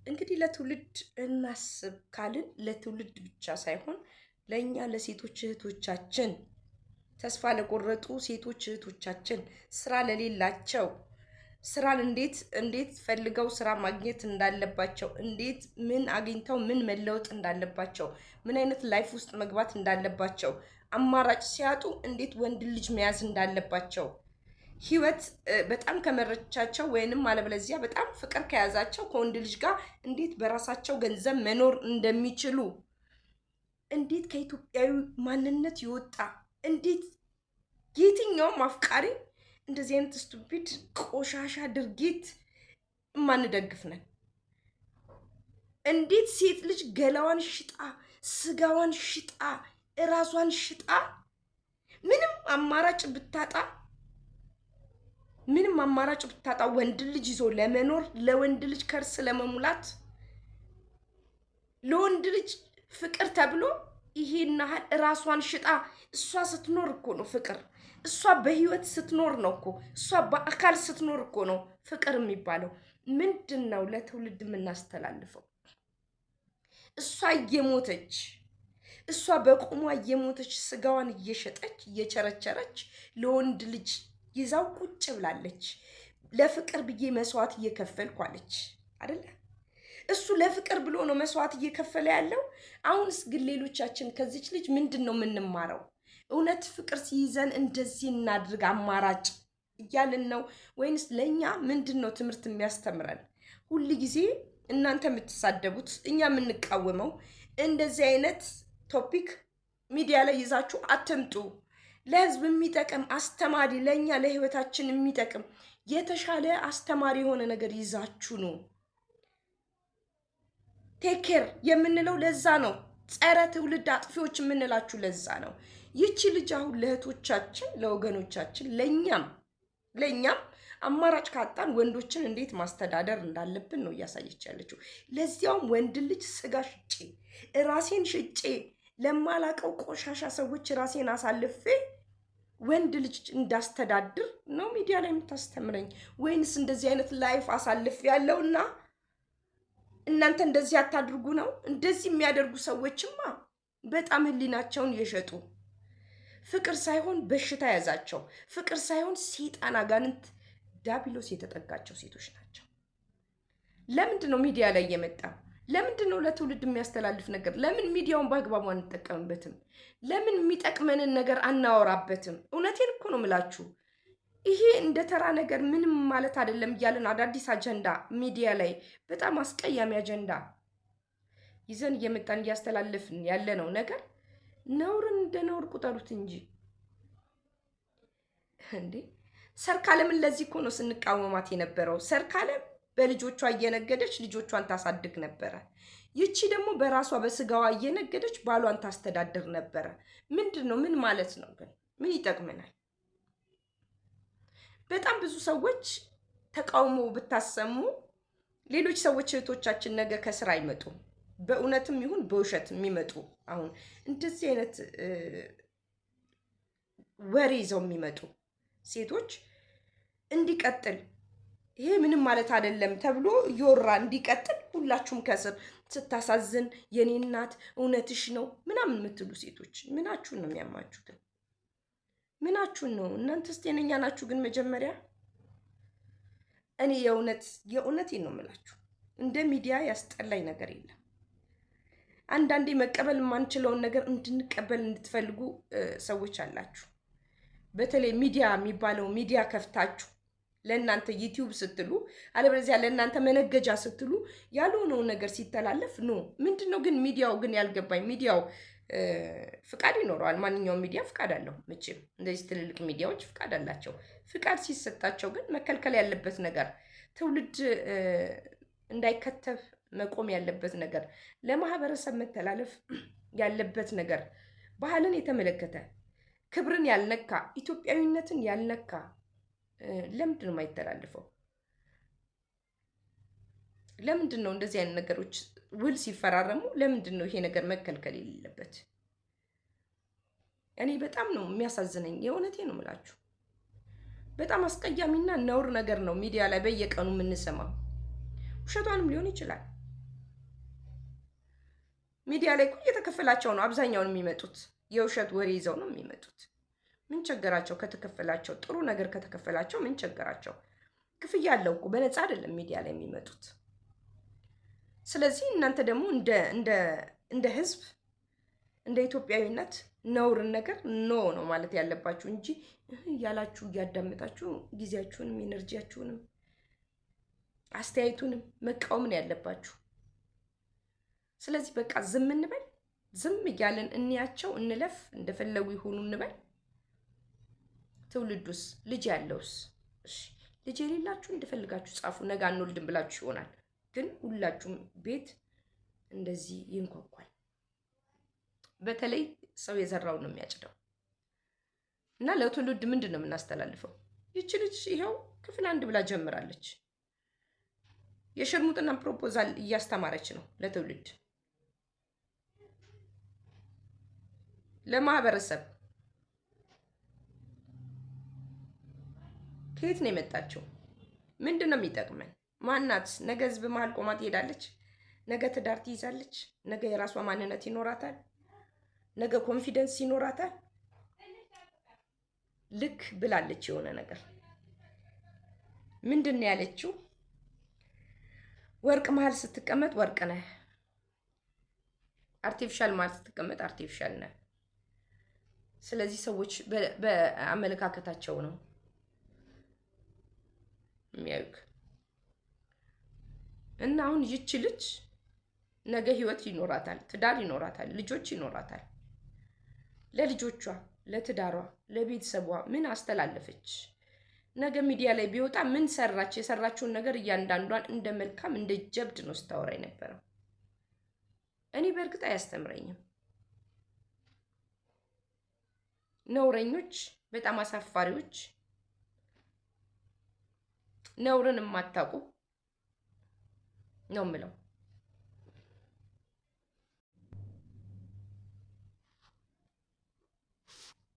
እንግዲህ ለትውልድ እናስብ ካልን ለትውልድ ብቻ ሳይሆን ለእኛ ለሴቶች እህቶቻችን ተስፋ ለቆረጡ ሴቶች እህቶቻችን ስራ ለሌላቸው ስራን እንዴት ፈልገው ስራ ማግኘት እንዳለባቸው እንዴት ምን አግኝተው ምን መለወጥ እንዳለባቸው ምን አይነት ላይፍ ውስጥ መግባት እንዳለባቸው አማራጭ ሲያጡ እንዴት ወንድ ልጅ መያዝ እንዳለባቸው ህይወት በጣም ከመረቻቸው ወይንም አለበለዚያ በጣም ፍቅር ከያዛቸው ከወንድ ልጅ ጋር እንዴት በራሳቸው ገንዘብ መኖር እንደሚችሉ እንዴት ከኢትዮጵያዊ ማንነት ይወጣ እንዴት የትኛውም አፍቃሪ እንደዚህ አይነት ስቱፒድ ቆሻሻ ድርጊት ማንደግፍ ነን። እንዴት ሴት ልጅ ገላዋን ሽጣ ስጋዋን ሽጣ እራሷን ሽጣ ምንም አማራጭ ብታጣ ወንድ ልጅ ይዞ ለመኖር ለወንድ ልጅ ከርስ ለመሙላት ለወንድ ልጅ ፍቅር ተብሎ ይሄን ያህል ራሷን ሽጣ እሷ ስትኖር እኮ ነው ፍቅር። እሷ በህይወት ስትኖር ነው እኮ እሷ በአካል ስትኖር እኮ ነው ፍቅር የሚባለው። ምንድን ነው ለትውልድ የምናስተላልፈው? እሷ እየሞተች እሷ በቁሟ እየሞተች ስጋዋን እየሸጠች እየቸረቸረች ለወንድ ልጅ ይዛው ቁጭ ብላለች። ለፍቅር ብዬ መስዋዕት እየከፈልኩ አለች አይደለ? እሱ ለፍቅር ብሎ ነው መስዋዕት እየከፈለ ያለው። አሁንስ ግን ሌሎቻችን ከዚች ልጅ ምንድን ነው የምንማረው? እውነት ፍቅር ሲይዘን እንደዚህ እናድርግ አማራጭ እያልን ነው ወይንስ ለእኛ ምንድን ነው ትምህርት የሚያስተምረን? ሁል ጊዜ እናንተ የምትሳደቡት እኛ የምንቃወመው እንደዚህ አይነት ቶፒክ ሚዲያ ላይ ይዛችሁ አትምጡ። ለህዝብ የሚጠቅም አስተማሪ፣ ለእኛ ለህይወታችን የሚጠቅም የተሻለ አስተማሪ የሆነ ነገር ይዛችሁ ነው። ቴኬር የምንለው ለዛ ነው። ጸረ ትውልድ አጥፊዎች የምንላችሁ ለዛ ነው። ይቺ ልጅ አሁን ለእህቶቻችን ለወገኖቻችን ለእኛም አማራጭ ካጣን ወንዶችን እንዴት ማስተዳደር እንዳለብን ነው እያሳየች ያለችው። ለዚያውም ወንድ ልጅ ስጋ ሽጬ ራሴን ሽጬ ለማላቀው ቆሻሻ ሰዎች ራሴን አሳልፌ ወንድ ልጅ እንዳስተዳድር ነው ሚዲያ ላይ የምታስተምረኝ? ወይንስ እንደዚህ አይነት ላይፍ አሳልፍ ያለውና እናንተ እንደዚህ አታድርጉ ነው? እንደዚህ የሚያደርጉ ሰዎችማ በጣም ህሊናቸውን የሸጡ ፍቅር ሳይሆን በሽታ ያዛቸው፣ ፍቅር ሳይሆን ሰይጣን አጋንንት ዲያብሎስ የተጠጋቸው ሴቶች ናቸው። ለምንድን ነው ሚዲያ ላይ የመጣ? ለምንድን ነው ለትውልድ የሚያስተላልፍ ነገር? ለምን ሚዲያውን በአግባቡ አንጠቀምበትም? ለምን የሚጠቅመንን ነገር አናወራበትም? እውነቴን እኮ ነው የምላችሁ። ይሄ እንደ ተራ ነገር ምንም ማለት አይደለም እያለን አዳዲስ አጀንዳ ሚዲያ ላይ በጣም አስቀያሚ አጀንዳ ይዘን እየመጣን እያስተላለፍን ያለነው ነገር ነውርን እንደ ነውር ቁጠሩት እንጂ እንዴ! ሰርካለምን ለዚህ እኮ ነው ስንቃወማት የነበረው። ሰርካለም በልጆቿ እየነገደች ልጆቿን ታሳድግ ነበረ። ይቺ ደግሞ በራሷ በስጋዋ እየነገደች ባሏን ታስተዳድር ነበረ። ምንድን ነው? ምን ማለት ነው ግን? ምን ይጠቅመናል? በጣም ብዙ ሰዎች ተቃውሞ ብታሰሙ ሌሎች ሰዎች እህቶቻችን ነገ ከስራ አይመጡም። በእውነትም ይሁን በውሸት የሚመጡ አሁን እንደዚህ አይነት ወሬ ይዘው የሚመጡ ሴቶች እንዲቀጥል ይሄ ምንም ማለት አይደለም ተብሎ እየወራ እንዲቀጥል ሁላችሁም ከስር ስታሳዝን የኔ እናት እውነትሽ ነው ምናምን የምትሉ ሴቶች ምናችሁን ነው የሚያማችሁት? ምናችሁን ነው? እናንተስ ጤነኛ ናችሁ? ግን መጀመሪያ እኔ የእውነቴን ነው የምላችሁ፣ እንደ ሚዲያ ያስጠላኝ ነገር የለም። አንዳንዴ መቀበል የማንችለውን ነገር እንድንቀበል እንድትፈልጉ ሰዎች አላችሁ። በተለይ ሚዲያ የሚባለው ሚዲያ ከፍታችሁ ለእናንተ ዩቲዩብ ስትሉ አለበለዚያ ለእናንተ መነገጃ ስትሉ ያልሆነውን ነገር ሲተላለፍ ነው። ምንድን ነው ግን ሚዲያው ግን ያልገባኝ፣ ሚዲያው ፍቃድ ይኖረዋል። ማንኛውም ሚዲያ ፍቃድ አለው መቼም። እንደዚህ ትልልቅ ሚዲያዎች ፍቃድ አላቸው። ፍቃድ ሲሰጣቸው ግን መከልከል ያለበት ነገር፣ ትውልድ እንዳይከተብ መቆም ያለበት ነገር፣ ለማህበረሰብ መተላለፍ ያለበት ነገር፣ ባህልን የተመለከተ ክብርን ያልነካ ኢትዮጵያዊነትን ያልነካ ለምንድን ነው የማይተላለፈው? ለምንድን ነው እንደዚህ አይነት ነገሮች ውል ሲፈራረሙ ለምንድን ነው ይሄ ነገር መከልከል የሌለበት? እኔ በጣም ነው የሚያሳዝነኝ። የእውነቴ ነው የምላችሁ። በጣም አስቀያሚና ነውር ነገር ነው ሚዲያ ላይ በየቀኑ የምንሰማው። ውሸቷንም ሊሆን ይችላል። ሚዲያ ላይ እኮ እየተከፈላቸው ነው አብዛኛውን የሚመጡት። የውሸት ወሬ ይዘው ነው የሚመጡት። ምን ቸገራቸው ከተከፈላቸው? ጥሩ ነገር ከተከፈላቸው ምን ቸገራቸው? ክፍያ አለው እኮ በነፃ አይደለም ሚዲያ ላይ የሚመጡት። ስለዚህ እናንተ ደግሞ እንደ ህዝብ እንደ ኢትዮጵያዊነት ነውርን ነገር ኖ ነው ማለት ያለባችሁ እንጂ እያላችሁ እያዳመጣችሁ ጊዜያችሁንም ኢነርጂያችሁንም አስተያየቱንም መቃወም ነው ያለባችሁ። ስለዚህ በቃ ዝም እንበል። ዝም እያለን እንያቸው፣ እንለፍ፣ እንደፈለጉ ይሆኑ እንበል። ትውልዱስ ልጅ ያለውስ? እሺ ልጅ የሌላችሁ እንደፈልጋችሁ ጻፉ። ነገ አንወልድም ብላችሁ ይሆናል፣ ግን ሁላችሁም ቤት እንደዚህ ይንኳኳል። በተለይ ሰው የዘራውን ነው የሚያጭደው። እና ለትውልድ ምንድን ነው የምናስተላልፈው? ይቺ ልጅ ይኸው ክፍል 1 ብላ ጀምራለች። የሽርሙጥና ፕሮፖዛል እያስተማረች ነው ለትውልድ፣ ለማህበረሰብ። ከየት ነው የመጣችው? ምንድን ነው የሚጠቅመን? ማናት? ነገ ህዝብ መሀል ቆማ ትሄዳለች። ነገ ትዳር ትይዛለች። ነገ የራሷ ማንነት ይኖራታል። ነገ ኮንፊደንስ ይኖራታል። ልክ ብላለች የሆነ ነገር። ምንድን ነው ያለችው? ወርቅ መሀል ስትቀመጥ ወርቅ ነህ፣ አርቲፊሻል መሀል ስትቀመጥ አርቲፊሻል ነህ። ስለዚህ ሰዎች በአመለካከታቸው ነው የሚያዩክ። እና አሁን ይቺ ልጅ ነገ ህይወት ይኖራታል፣ ትዳር ይኖራታል፣ ልጆች ይኖራታል። ለልጆቿ፣ ለትዳሯ፣ ለቤተሰቧ ምን አስተላለፈች? ነገ ሚዲያ ላይ ቢወጣ ምን ሰራች? የሰራችውን ነገር እያንዳንዷን እንደ መልካም እንደ ጀብድ ነው ስታወራ የነበረው። እኔ በእርግጥ አያስተምረኝም። ነውረኞች፣ በጣም አሳፋሪዎች፣ ነውርን የማታውቁ ነው የምለው።